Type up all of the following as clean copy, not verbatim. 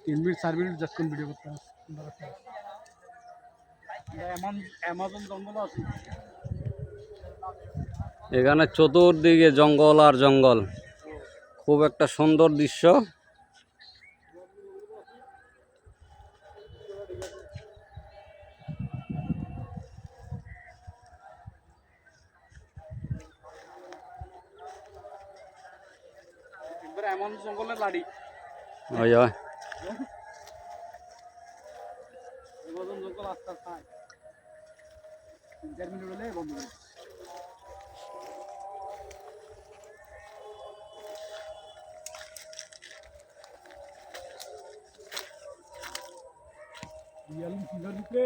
তিন minute 4 minute যখন video করতে এখানে চতুর্দিকে জঙ্গল আর জঙ্গল, খুব একটা সুন্দর দৃশ্য। এমন জঙ্গলের লাড়ি ওই ওই জঙ্গল আস্তে আস্তে 3-4 মিনিট হলে বন্ধ করে ইয়ালুম সিঙ্গার দিতে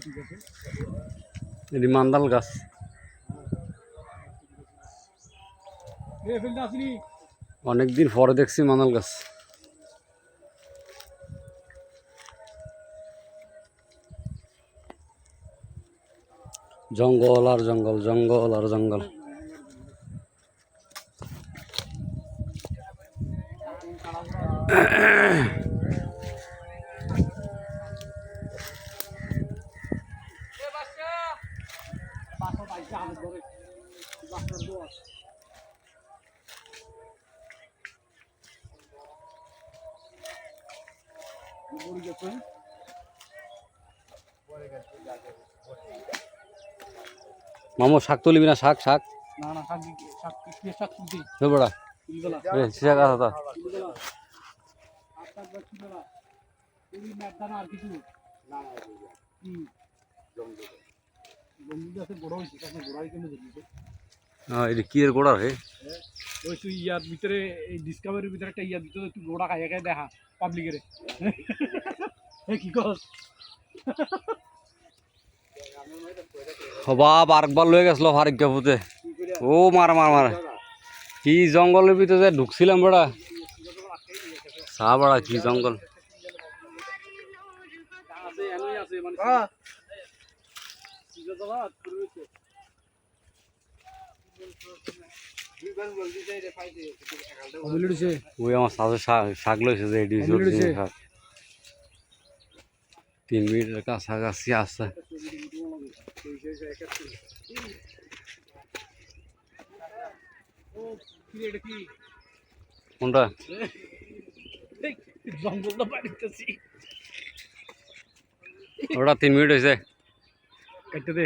ঠিক আছে এটি মান্দাল গাছ। অনেকদিন পরে দেখছি মান্দাল গাছ। জঙ্গল আর জঙ্গল, জঙ্গল আর জঙ্গল। মামু শাক তুলিবি না? শাক শাক না না শাক শাক কি শাক তুলতি বড়া শাক আছে আর কিছু না কি জঙ্গল আছে বড় হইছে তাকে গোড়াই কেন ধরছে এটা কি এর গোড়া রে? ওই তুই ইয়ার ভিতরে এই ডিসকভারির ভিতরে একটা ইয়ার ভিতরে তুই গোড়া খাইয়া খাই দেখা পাবলিকের কি কস বাপ আরেকবার লয়ে গেছিল ফারিকাপুতে। ও মার মার মার, কি জঙ্গলের ভিতরে ঢুকছিলাম বড়া। সা বড়া কি জঙ্গল। ওই আমার সাথে শাক লইছে যে এটি 3 মিনিটের কাছাকাছি আছে। কোনটা ওটা 3 মিনিট হয়েছে। কেটে দে।